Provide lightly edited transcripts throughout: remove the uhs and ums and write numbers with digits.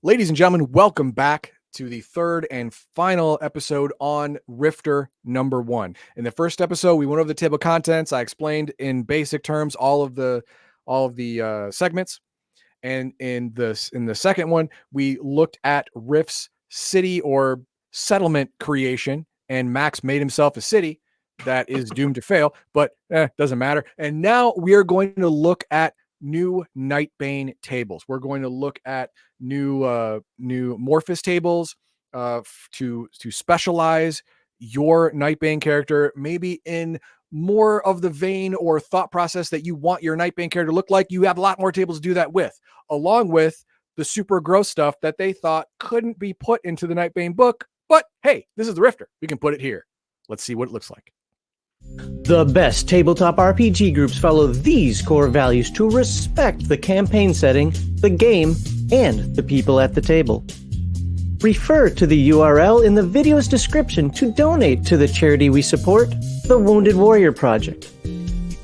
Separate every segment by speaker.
Speaker 1: Ladies and gentlemen, welcome back to the third and final episode on Rifter number 1. In the first episode, we went over the table of contents. I explained in basic terms all of the segments, and in the second one, we looked at Rift's city or settlement creation, and Max made himself a city that is doomed to fail, but doesn't matter. And now we are going to look at new Nightbane tables. We're going to look at new Morphus tables to specialize your Nightbane character, maybe in more of the vein or thought process that you want your Nightbane character to look like. You have a lot more tables to do that with, along with the super gross stuff that they thought couldn't be put into the Nightbane book. But hey, this is the Rifter. We can put it here. Let's see what it looks like.
Speaker 2: The best tabletop RPG groups follow these core values to respect the campaign setting, the game, and the people at the table. Refer to the URL in the video's description to donate to the charity we support, the Wounded Warrior Project.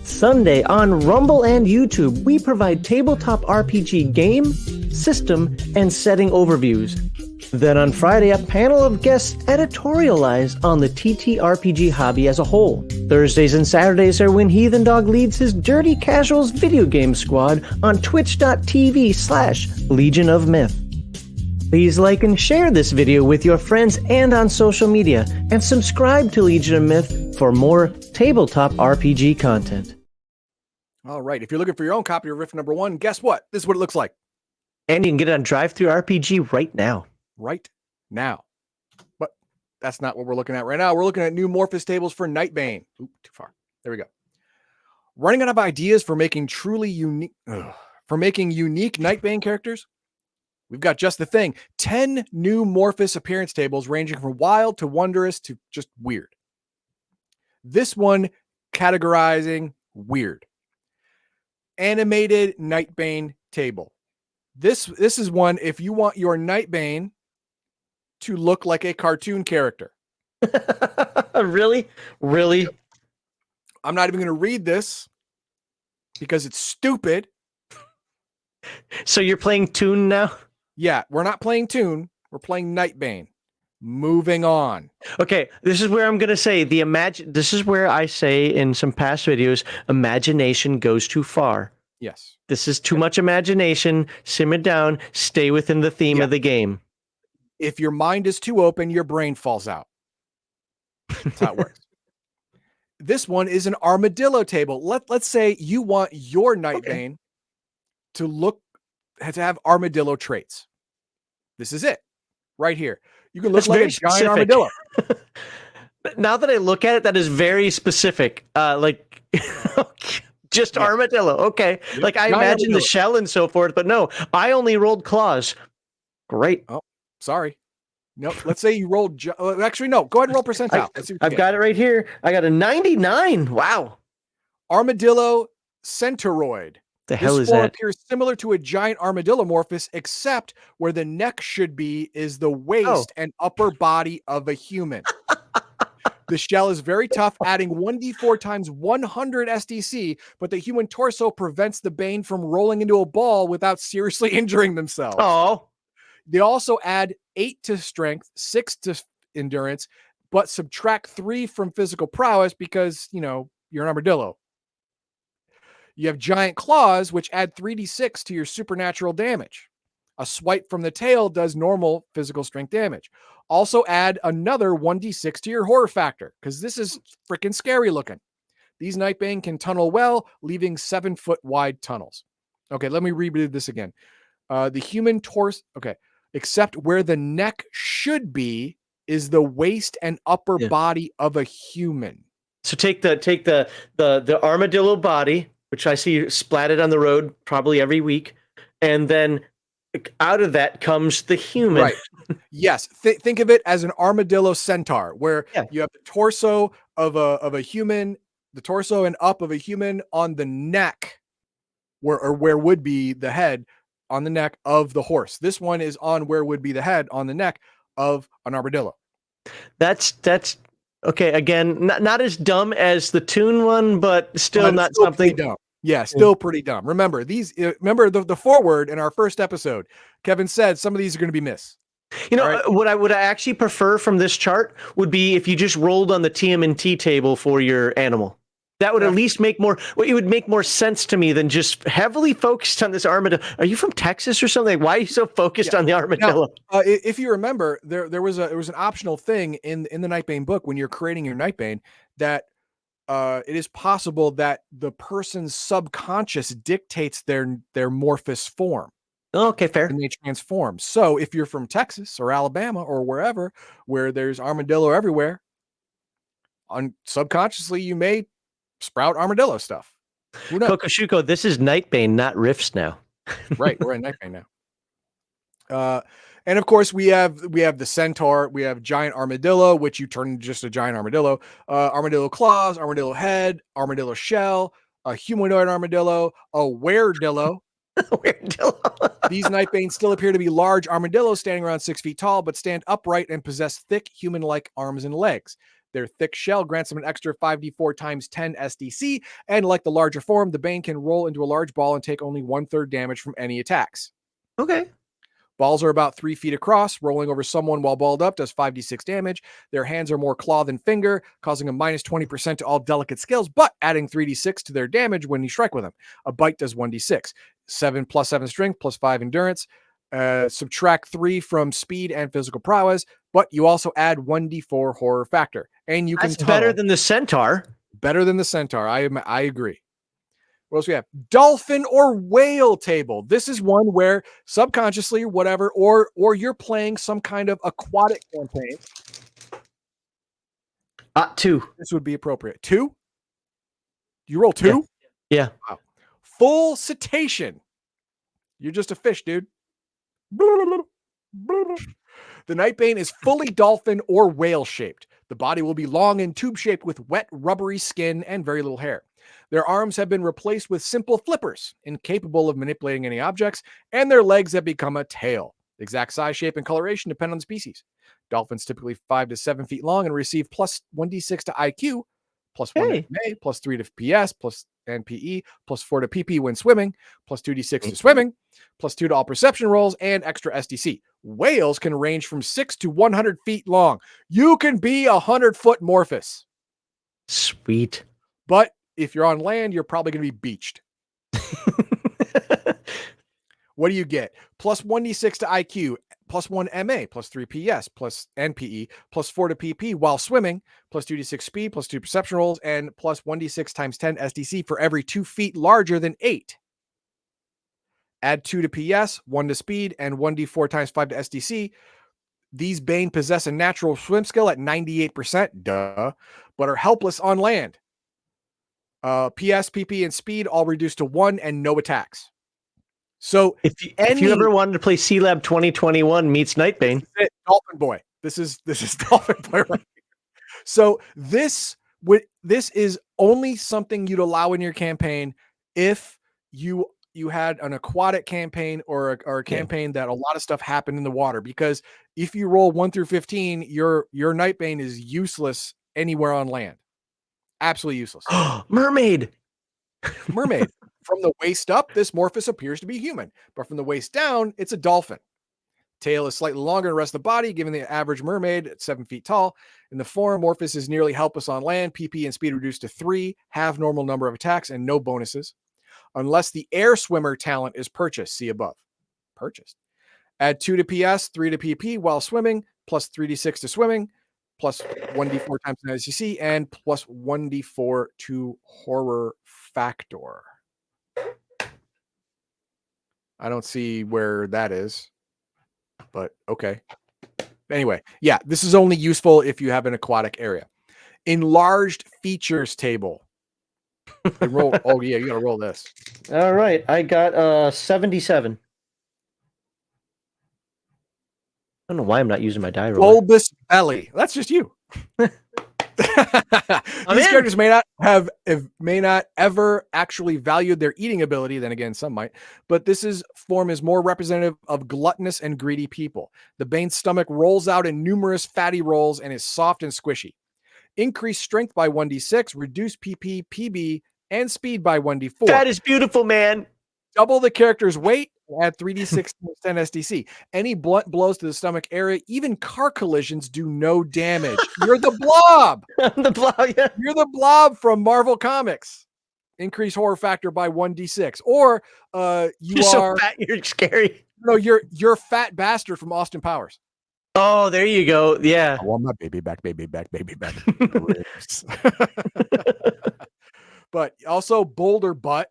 Speaker 2: Sunday on Rumble and YouTube, we provide tabletop RPG game, system, and setting overviews. Then on Friday, a panel of guests editorialize on the TTRPG hobby as a whole. Thursdays and Saturdays are when Heathen Dog leads his Dirty Casuals video game squad on twitch.tv/Legion of Myth. Please like and share this video with your friends and on social media, and subscribe to Legion of Myth for more tabletop RPG content.
Speaker 1: All right, if you're looking for your own copy of Rift number 1, guess what? This is what it looks like.
Speaker 2: And you can get it on Drive-Thru RPG right now.
Speaker 1: Right now. But that's not what we're looking at right now. We're looking at new Morphus tables for Nightbane. Oop, too far. There we go. Running out of ideas for making truly unique, unique Nightbane characters? We've got just the thing. 10 new Morphus appearance tables ranging from wild to wondrous to just weird. This one categorizing weird. Animated Nightbane table. This is one if you want your Nightbane to look like a cartoon character.
Speaker 2: Really?
Speaker 1: I'm not even going to read this because it's stupid.
Speaker 2: So you're playing Toon now?
Speaker 1: Yeah, we're not playing Toon. We're playing Nightbane. Moving on.
Speaker 2: Okay, this is where I'm going to say this is where I say in some past videos, imagination goes too far.
Speaker 1: Yes.
Speaker 2: This is too much imagination. Simmer down. Stay within the theme of the game.
Speaker 1: If your mind is too open, your brain falls out. That's how it works. This one is an armadillo table. Let's say you want your Nightbane to have armadillo traits. This is it. Right here. You can look like a giant armadillo.
Speaker 2: Now that I look at it, that is very specific. Just armadillo. Okay. Like I imagine the shell and so forth, but no, I only rolled claws. Great.
Speaker 1: Oh, sorry. Nope. Let's say you rolled. Actually, no. Go ahead and roll percentile.
Speaker 2: I've got it right here. I got a 99. Wow.
Speaker 1: Armadillo centauroid.
Speaker 2: The hell is that?
Speaker 1: Appears similar to a giant armadillo Morphus, except where the neck should be is the waist and upper body of a human. The shell is very tough, adding 1d4 times 100 SDC, but the human torso prevents the Bane from rolling into a ball without seriously injuring themselves.
Speaker 2: Oh.
Speaker 1: They also add 8 to strength, 6 to endurance, but subtract 3 from physical prowess because, you're an armadillo. You have giant claws, which add 3d6 to your supernatural damage. A swipe from the tail does normal physical strength damage. Also add another 1d6 to your horror factor, because this is freaking scary looking. These Nightbane can tunnel well, leaving 7-foot wide tunnels. Okay, let me read this again. The human torso, except where the neck should be is the waist and upper body of a human.
Speaker 2: So take the armadillo body, which I see splatted on the road probably every week, and then out of that comes the human.
Speaker 1: Right. Yes. Think of it as an armadillo centaur, where you have the torso of a human, the torso and up of a human on the neck, where would be the head on the neck of the horse. This one is on where would be the head on the neck of an armadillo.
Speaker 2: That's okay. Again, not as dumb as the Toon one, but still not something dumb.
Speaker 1: Yeah, still pretty dumb. Remember the foreword in our first episode. Kevin said some of these are going to be missed.
Speaker 2: What I would actually prefer from this chart would be if you just rolled on the TMNT table for your animal. That would at least make more. It would make more sense to me than just heavily focused on this armadillo. Are you from Texas or something? Why are you so focused on the armadillo?
Speaker 1: Now, if you remember, there was an optional thing in the Nightbane book when you're creating your Nightbane that it is possible that the person's subconscious dictates their Morphus form.
Speaker 2: Okay, fair.
Speaker 1: And they transform. So if you're from Texas or Alabama or wherever where there's armadillo everywhere, subconsciously you may sprout armadillo stuff. Who knows?
Speaker 2: Kokoshuko, this is Nightbane, not Rifts now.
Speaker 1: Right, we're in Nightbane now. And of course we have the centaur, we have giant armadillo, which you turn into just a giant armadillo, armadillo claws, armadillo head, armadillo shell, a humanoid armadillo, a weredillo. These Nightbanes still appear to be large armadillos standing around 6 feet tall, but stand upright and possess thick human-like arms and legs. Their thick shell grants them an extra 5d4 times 10 SDC, and like the larger form, the Bane can roll into a large ball and take only 1/3 damage from any attacks.
Speaker 2: Okay.
Speaker 1: Balls are about 3 feet across. Rolling over someone while balled up does 5d6 damage. Their hands are more claw than finger, causing a minus 20% to all delicate skills, but adding 3d6 to their damage when you strike with them. A bite does 1d6. 7 plus 7 strength plus 5 endurance. Subtract 3 from speed and physical prowess, but you also add 1d4 horror factor. And you can
Speaker 2: That's better than the centaur.
Speaker 1: Better than the centaur. I agree. What else we have? Dolphin or whale table. This is one where subconsciously or whatever, or you're playing some kind of aquatic campaign.
Speaker 2: 2.
Speaker 1: This would be appropriate. 2? You roll 2?
Speaker 2: Yeah.
Speaker 1: Wow. Full cetacean. You're just a fish, dude. The Nightbane is fully dolphin or whale shaped. The body will be long and tube shaped with wet, rubbery skin and very little hair. Their arms have been replaced with simple flippers, incapable of manipulating any objects, and their legs have become a tail. The exact size, shape, and coloration depend on the species. Dolphins typically 5 to 7 feet long and receive plus 1d6 to IQ, plus 1 to MA, plus 3 to PS, plus NPE, plus 4 to PP when swimming, plus 2d6 to swimming, plus 2 to all perception rolls, and extra SDC. Whales can range from 6 to 100 feet long. You can be 100-foot Morphus.
Speaker 2: Sweet.
Speaker 1: But if you're on land, you're probably going to be beached. What do you get? Plus 1d6 to IQ, plus 1 MA, plus 3 PS, plus NPE, plus 4 to PP while swimming, plus 2d6 speed, plus 2 perception rolls, and plus 1d6 times 10 SDC for every 2 feet larger than 8. Add 2 to PS, 1 to speed, and 1d4 times 5 to SDC. These Bane possess a natural swim skill at 98%, but are helpless on land. PS, PP, and speed all reduced to 1 and no attacks. So
Speaker 2: if you ever wanted to play C Lab 2021 meets Nightbane,
Speaker 1: Dolphin Boy. This is Dolphin Boy right here. So this is only something you'd allow in your campaign if you had an aquatic campaign or a campaign that a lot of stuff happened in the water. Because if you roll 1 through 15, your Nightbane is useless anywhere on land. Absolutely useless.
Speaker 2: Mermaid.
Speaker 1: From the waist up, this Morphus appears to be human, but from the waist down, it's a dolphin. Tail is slightly longer than the rest of the body, giving the average mermaid at 7 feet tall. In the form, Morphus is nearly helpless on land, PP and speed reduced to 3, half normal number of attacks, and no bonuses. Unless the air swimmer talent is purchased, see above. Purchased. Add 2 to PS, 3 to PP while swimming, plus 3d6 to swimming, plus 1d4 times an SCC, and plus 1d4 to horror factor. I don't see where that is, but okay. Anyway, yeah, this is only useful if you have an aquatic area. Enlarged features table. Roll. Oh yeah, you gotta roll this.
Speaker 2: All right, I got 77. I don't know why I'm not using my die roller.
Speaker 1: Bulbous belly. That's just you. These characters may not ever actually valued their eating ability. Then again, some might. But this form is more representative of gluttonous and greedy people. The Bane's stomach rolls out in numerous fatty rolls and is soft and squishy. Increase strength by 1d6, reduce PP, PB, and speed by 1d4.
Speaker 2: That is beautiful, man.
Speaker 1: Double the character's weight, add 3d6 times 10 SDC. Any blunt blows to the stomach area, even car collisions, do no damage. You're the Blob.
Speaker 2: The Blob, yeah.
Speaker 1: You're the Blob from Marvel Comics. Increase horror factor by 1d6. Or you're
Speaker 2: so fat, you're scary.
Speaker 1: No, you're fat bastard from Austin Powers.
Speaker 2: Oh, there you go. Yeah.
Speaker 1: I want my baby back, baby back, baby back. But also Boulder Butt.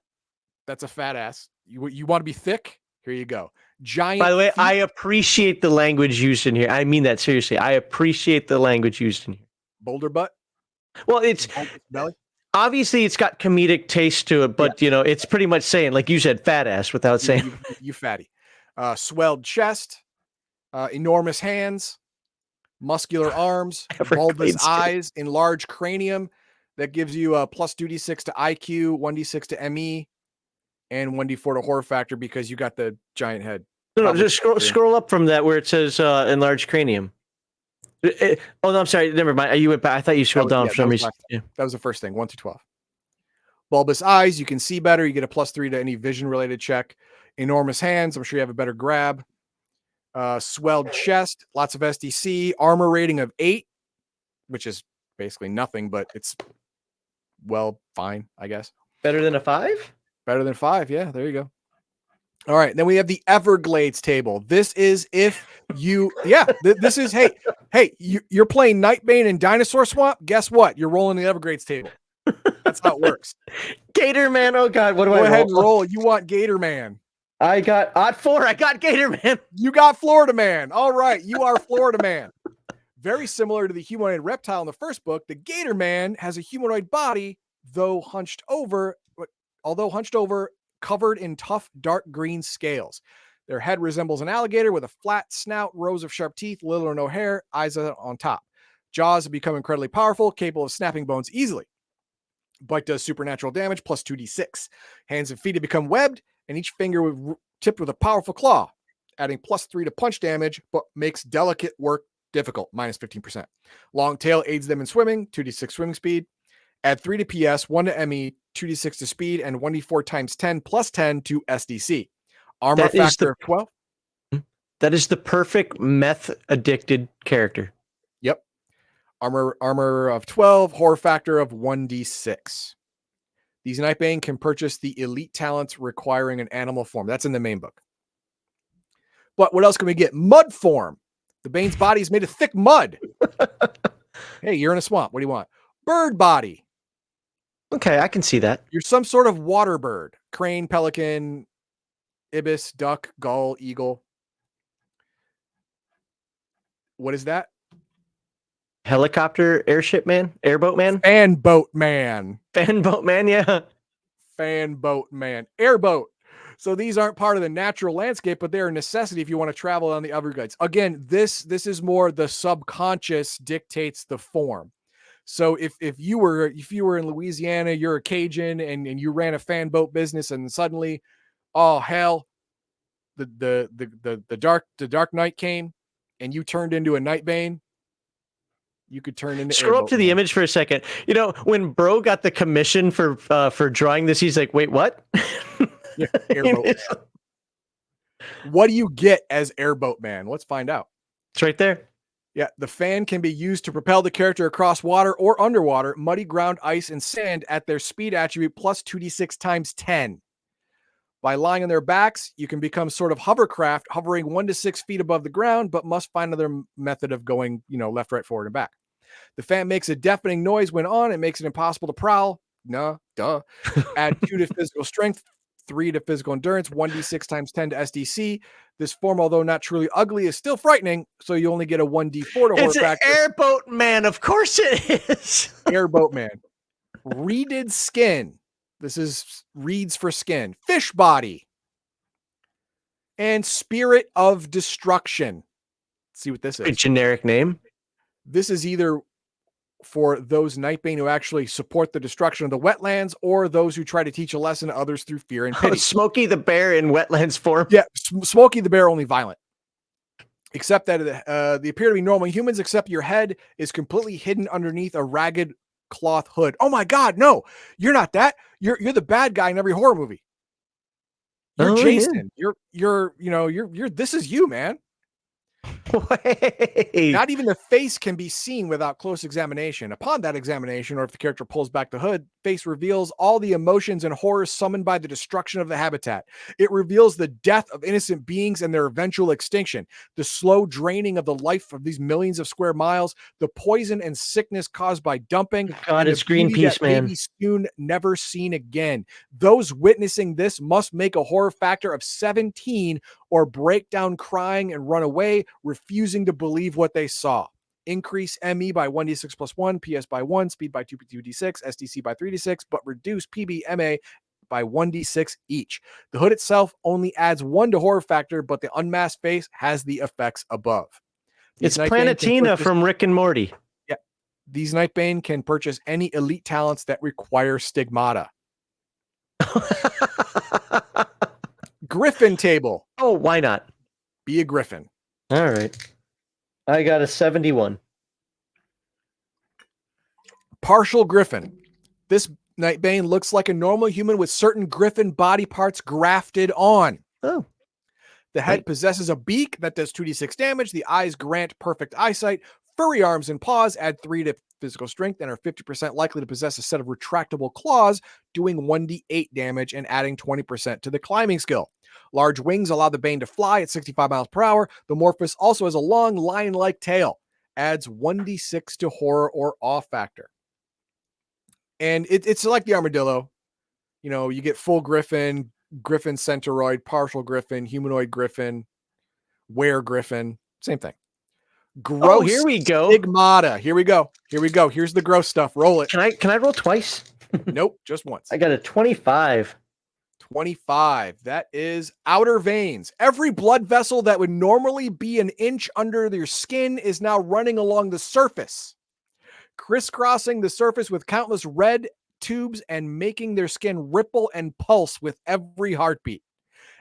Speaker 1: That's a fat ass. You want to be thick? Here you go. Giant.
Speaker 2: By the way,
Speaker 1: feet.
Speaker 2: I appreciate the language used in here. I mean that seriously. I appreciate the language used in here.
Speaker 1: Boulder Butt.
Speaker 2: Well, it's
Speaker 1: belly.
Speaker 2: Obviously it's got comedic taste to it, but it's pretty much saying, like you said, fat ass without saying.
Speaker 1: You fatty. Swelled chest, enormous hands, muscular arms, bulbous eyes, enlarged cranium. That gives you a plus 2d6 to IQ, 1d6 to ME, and 1d4 to horror factor because you got the giant head.
Speaker 2: No, just scroll up from that where it says enlarged cranium. Oh, no, I'm sorry. Never mind. You went back. I thought you scrolled down for some reason.
Speaker 1: Yeah. That was the first thing, 1 through 12. Bulbous eyes, you can see better. You get a plus 3 to any vision-related check. Enormous hands, I'm sure you have a better grab. Swelled chest, lots of SDC. Armor rating of 8, which is basically nothing, but it's, well, fine, I guess.
Speaker 2: Better than a 5?
Speaker 1: Better than 5, yeah, there you go. All right, then we have the Everglades table. This is if you, this is, hey, you're playing Nightbane in Dinosaur Swamp. Guess what? You're rolling the Everglades table. That's how it works.
Speaker 2: Gator Man, oh God, what do I roll?
Speaker 1: Go ahead and roll. You want Gator Man.
Speaker 2: I got odd 4. I got Gator Man.
Speaker 1: You got Florida Man. All right, you are Florida Man. Very similar to the humanoid reptile in the first book, the Gator Man has a humanoid body, although hunched over, covered in tough dark green scales. Their head resembles an alligator with a flat snout, rows of sharp teeth, little or no hair, eyes on top. Jaws have become incredibly powerful, capable of snapping bones easily. Bite does supernatural damage, plus 2d6. Hands and feet have become webbed, and each finger tipped with a powerful claw, adding plus 3 to punch damage, but makes delicate work difficult, minus 15%. Long tail aids them in swimming, 2d6 swimming speed. Add 3 to PS, 1 to ME, 2d6 to speed, and 1d4 times 10 plus 10 to SDC. Armor factor of 12.
Speaker 2: That is the perfect meth-addicted character.
Speaker 1: Yep. Armor of 12, horror factor of 1d6. These Nightbane can purchase the elite talents requiring an animal form. That's in the main book. But what else can we get? Mud form. The Bane's body is made of thick mud. Hey, you're in a swamp. What do you want? Bird body.
Speaker 2: Okay, I can see that.
Speaker 1: You're some sort of water bird. Crane, pelican, ibis, duck, gull, eagle. What is that?
Speaker 2: Helicopter, airship man, airboat man?
Speaker 1: Fanboat man.
Speaker 2: Fanboat man, yeah.
Speaker 1: Fanboat man. Airboat. So these aren't part of the natural landscape, but they're a necessity if you want to travel on the Everglades. Again, this is more the subconscious dictates the form. So if you were in Louisiana, you're a Cajun and you ran a fan boat business, and suddenly, oh hell, the dark night came, and you turned into a Nightbane. You could turn into.
Speaker 2: Scroll up to the image for a second. You know, when Bro got the commission for drawing this, he's like, "Wait, what?"
Speaker 1: Yeah, airboat. What do you get as Airboat Man? Let's find out.
Speaker 2: It's right there.
Speaker 1: Yeah, the fan can be used to propel the character across water or underwater, muddy ground, ice, and sand at their speed attribute plus 2d6 times 10. By lying on their backs, you can become sort of hovercraft, hovering 1 to 6 feet above the ground, but must find another method of going, left, right, forward, and back. The fan makes a deafening noise when on. It makes it impossible to prowl. Duh. Add 2 to physical strength, 3 to physical endurance, 1d6 times 10 to SDC. This form, although not truly ugly, is still frightening, so you only get a 1d4 to horror factor.
Speaker 2: It's an airboat man, of course it is.
Speaker 1: Airboat man. Reeded skin. This is reeds for skin. Fish body. And spirit of destruction. Let's see what this is.
Speaker 2: A generic name.
Speaker 1: This is either for those Nightbane who actually support the destruction of the wetlands, or those who try to teach a lesson to others through fear and pity.
Speaker 2: Smokey the Bear in wetlands form.
Speaker 1: Yeah, Smokey the Bear, only violent. Except that they appear to be normal humans, except your head is completely hidden underneath a ragged cloth hood. Oh my God, no, you're not that. You're the bad guy in every horror movie. You're Jason. Yeah. You're this is you, man.
Speaker 2: Wait.
Speaker 1: Not even the face can be seen without close examination. Upon that examination, or if the character pulls back the hood, face reveals all the emotions and horrors summoned by the destruction of the habitat. It reveals the death of innocent beings and their eventual extinction, the slow draining of the life of these millions of square miles, the poison and sickness caused by dumping,
Speaker 2: God,
Speaker 1: and
Speaker 2: it's Greenpeace, man.
Speaker 1: Maybe soon never seen again. Those witnessing this must make a horror factor of 17 or break down crying and run away, refusing to believe what they saw. Increase ME by 1d6 plus 1, PS by 1, speed by 2d6, SDC by 3d6, but reduce PBMA by 1d6 each. The hood itself only adds 1 to horror factor, but the unmasked face has the effects above.
Speaker 2: It's Planetina from Rick and Morty.
Speaker 1: Yeah. These Nightbane can purchase any elite talents that require stigmata. Griffin table.
Speaker 2: Oh, why not?
Speaker 1: Be a griffin.
Speaker 2: All right. I got a 71.
Speaker 1: Partial griffin. This Nightbane looks like a normal human with certain griffin body parts grafted on.
Speaker 2: Oh.
Speaker 1: The head possesses a beak that does 2d6 damage. The eyes grant perfect eyesight. Furry arms and paws add 3 to physical strength and are 50% likely to possess a set of retractable claws, doing 1d8 damage and adding 20% to the climbing skill. Large wings allow the Bane to fly at 65 miles per hour. The Morphus also has a long lion-like tail. Adds 1d6 to horror or awe factor. And it's like the armadillo. You know, you get full griffin, griffin centauroid, partial griffin, humanoid griffin, were griffin. Same thing. Gross.
Speaker 2: Here we go.
Speaker 1: Stigmata. Here we go. Here's the gross stuff. Roll it.
Speaker 2: Can I roll twice?
Speaker 1: Nope, just once.
Speaker 2: I got a 25.
Speaker 1: 25. That is outer veins. Every blood vessel that would normally be an inch under your skin is now running along the surface, crisscrossing the surface with countless red tubes and making their skin ripple and pulse with every heartbeat.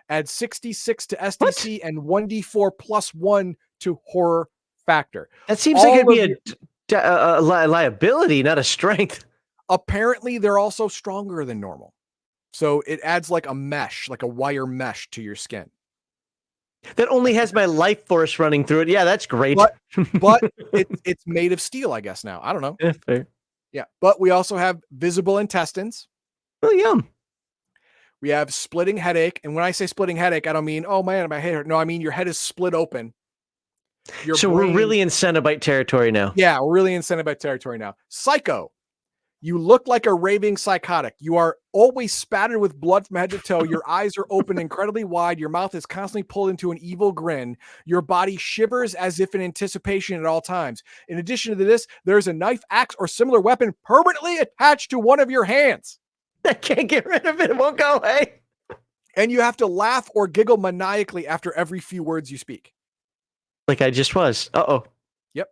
Speaker 1: Add 66 to SDC and 1d4 plus 1 to horror factor.
Speaker 2: That seems like it'd be a liability, not a strength.
Speaker 1: Apparently, they're also stronger than normal. So it adds like a mesh, like a wire mesh to your skin.
Speaker 2: That only has my life force running through it. Yeah, that's great.
Speaker 1: But it's made of steel, I guess now. I don't know.
Speaker 2: Yeah, fair.
Speaker 1: Yeah, but we also have visible intestines.
Speaker 2: Oh, yum.
Speaker 1: We have splitting headache. And when I say splitting headache, I don't mean, oh man, my head hurt. No, I mean your head is split open.
Speaker 2: We're really in Cenobite territory now.
Speaker 1: Yeah, we're really in Cenobite territory now. Psycho. You look like a raving psychotic. You are always spattered with blood from head to toe. Your eyes are open incredibly wide. Your mouth is constantly pulled into an evil grin. Your body shivers as if in anticipation at all times. In addition to this, there's a knife, axe, or similar weapon permanently attached to one of your hands.
Speaker 2: I can't get rid of it. It won't go away.
Speaker 1: And you have to laugh or giggle maniacally after every few words you speak.
Speaker 2: Like I just was. Uh-oh.
Speaker 1: Yep.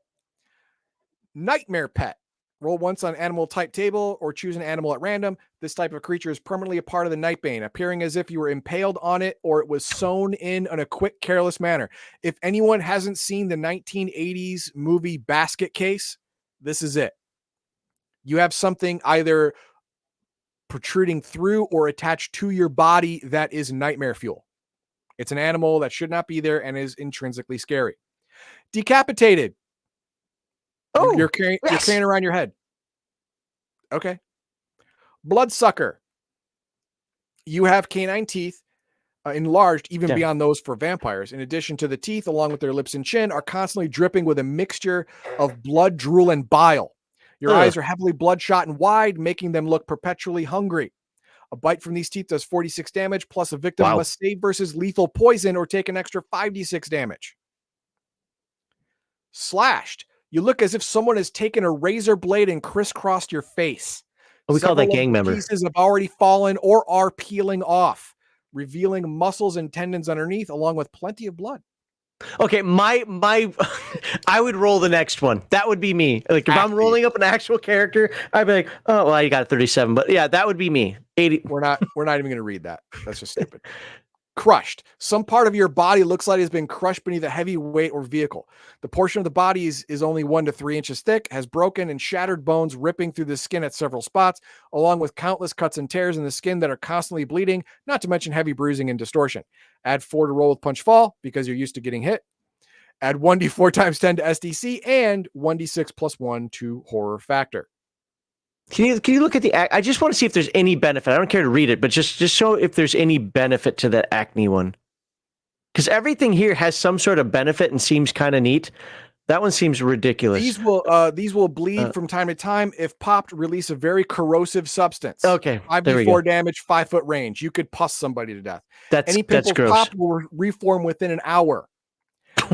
Speaker 1: Nightmare pet. Roll once on animal type table or choose an animal at random. This type of creature is permanently a part of the Nightbane, appearing as if you were impaled on it or it was sewn in a quick, careless manner. If anyone hasn't seen the 1980s movie Basket Case, this is it. You have something either protruding through or attached to your body that is nightmare fuel. It's an animal that should not be there and is intrinsically scary. Decapitated.
Speaker 2: Oh,
Speaker 1: you're carrying around your head. Okay. Bloodsucker. You have canine teeth, enlarged even beyond those for vampires. In addition to the teeth, along with their lips and chin, are constantly dripping with a mixture of blood, drool, and bile. Your eyes are heavily bloodshot and wide, making them look perpetually hungry. A bite from these teeth does 46 damage, plus a victim must save versus lethal poison or take an extra 5d6 damage. Slashed. You look as if someone has taken a razor blade and crisscrossed your face.
Speaker 2: We call that gang member.
Speaker 1: Pieces have already fallen or are peeling off, revealing muscles and tendons underneath, along with plenty of blood.
Speaker 2: Okay, my I would roll the next one. That would be me. Like if I'm rolling up an actual character, I'd be like, oh, well, you got a 37, but yeah, that would be me. 80.
Speaker 1: We're not even going to read that. That's just stupid. Crushed. Some part of your body looks like it's been crushed beneath a heavy weight or vehicle. The portion of the body is only 1 to 3 inches thick, has broken and shattered bones ripping through the skin at several spots, along with countless cuts and tears in the skin that are constantly bleeding, not to mention heavy bruising and distortion. Add 4 to roll with punch fall because you're used to getting hit. Add 1d4 times 10 to SDC and 1d6 plus 1 to horror factor.
Speaker 2: Can you look at the? I just want to see if there's any benefit. I don't care to read it, but just show if there's any benefit to that acne one. Because everything here has some sort of benefit and seems kind of neat. That one seems ridiculous.
Speaker 1: These will bleed from time to time. If popped, release a very corrosive substance.
Speaker 2: Okay,
Speaker 1: 5d4 damage, 5 foot range. You could pus somebody to death. Any pimples
Speaker 2: gross.
Speaker 1: popped will reform within an hour.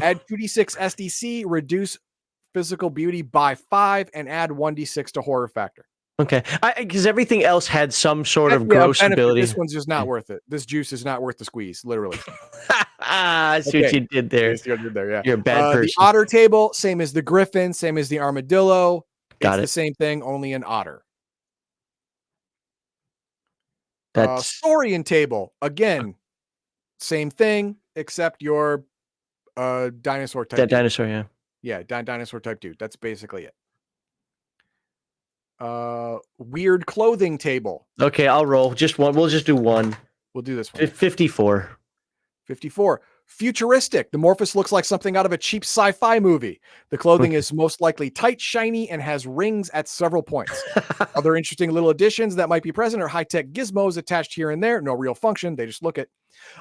Speaker 1: Add 2d6 SDC, reduce physical beauty by 5, and add 1d6 to horror factor.
Speaker 2: Okay, because everything else had some sort of gross ability.
Speaker 1: This one's just not worth it. This juice is not worth the squeeze, literally.
Speaker 2: I see what you did there.
Speaker 1: Yeah.
Speaker 2: You're a bad person.
Speaker 1: The otter table, same as the griffin, same as the armadillo.
Speaker 2: Got it.
Speaker 1: The same thing, only an otter.
Speaker 2: That's
Speaker 1: Saurian table, again, same thing, except you're a dinosaur type.
Speaker 2: That dinosaur, yeah.
Speaker 1: Yeah, dinosaur type dude. That's basically it. Weird clothing table.
Speaker 2: Okay, I'll roll. Just one. We'll just do one.
Speaker 1: We'll do this one.
Speaker 2: 54.
Speaker 1: 54. Futuristic. The Morphus looks like something out of a cheap sci-fi movie. The clothing is most likely tight, shiny, and has rings at several points. Other interesting little additions that might be present are high-tech gizmos attached here and there. No real function. They just look it.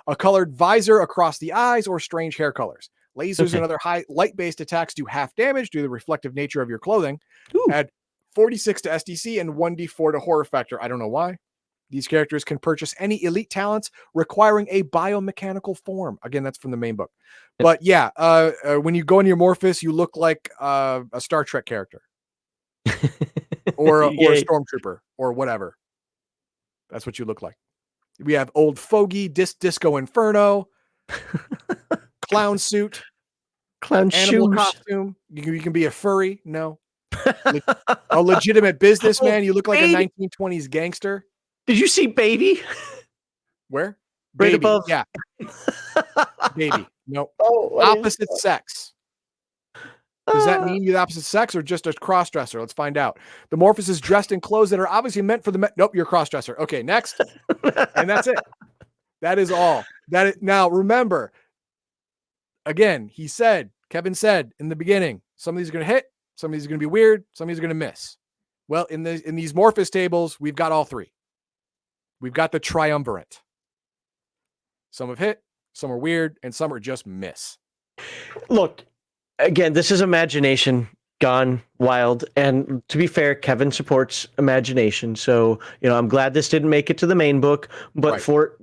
Speaker 1: A colored visor across the eyes or strange hair colors. Lasers and other high light-based attacks do half damage due to the reflective nature of your clothing.
Speaker 2: Ooh.
Speaker 1: Add 46 to SDC and 1d4 to horror factor. I don't know why. These characters can purchase any elite talents requiring a biomechanical form. Again, that's from the main book. But yeah, when you go into your Morphus, you look like a Star Trek character or a stormtrooper or whatever. That's what you look like. We have Old Fogey, Disco Inferno, clown suit, animal costume. You can be a furry. No. A legitimate businessman. You look like a 1920s gangster.
Speaker 2: Did you see Baby?
Speaker 1: Where?
Speaker 2: Right
Speaker 1: Baby.
Speaker 2: above.
Speaker 1: Yeah. Baby. Nope.
Speaker 2: Oh,
Speaker 1: opposite sex. Does that mean you're the opposite sex or just a cross-dresser? Let's find out. The Morphus is dressed in clothes that are obviously meant for the nope, you're a cross-dresser. Okay, next. And that's it. That is all. Now remember, again, Kevin said in the beginning, some of these are going to hit, some of these are going to be weird, some of these are going to miss. Well, in these Morphus tables, we've got all three. We've got the triumvirate. Some have hit, some are weird, and some are just miss.
Speaker 2: Look, again, this is imagination gone wild. And to be fair, Kevin supports imagination. So, I'm glad this didn't make it to the main book. But for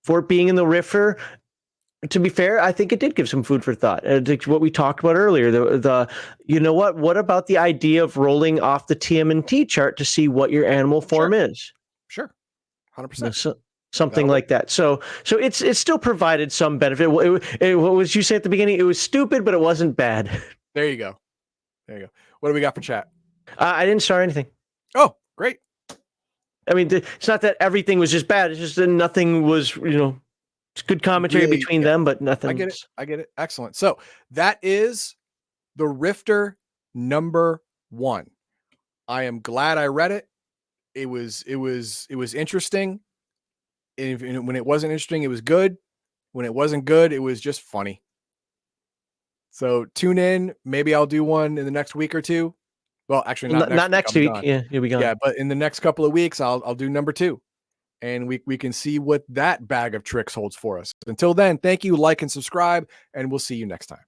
Speaker 2: it being in the Rifter, to be fair, I think it did give some food for thought. What we talked about earlier, what about the idea of rolling off the TMNT chart to see what your animal form is?
Speaker 1: Sure. 100%.
Speaker 2: Something like that. So it's still provided some benefit. What was you say at the beginning? It was stupid, but it wasn't bad.
Speaker 1: There you go. What do we got for chat?
Speaker 2: I didn't start anything.
Speaker 1: Oh, great.
Speaker 2: I mean, it's not that everything was just bad. It's just that nothing was, it's good commentary between them, but nothing.
Speaker 1: I get it. Excellent. So that is the Rifter number 1. I am glad I read it. It was interesting. And when it wasn't interesting, it was good. When it wasn't good, it was just funny. So tune in. Maybe I'll do one in the next week or two. Well, actually, not next week.
Speaker 2: Yeah, you'll be gone.
Speaker 1: Yeah, but in the next couple of weeks, I'll do number 2. And we can see what that bag of tricks holds for us. Until then, thank you, like and subscribe, and we'll see you next time.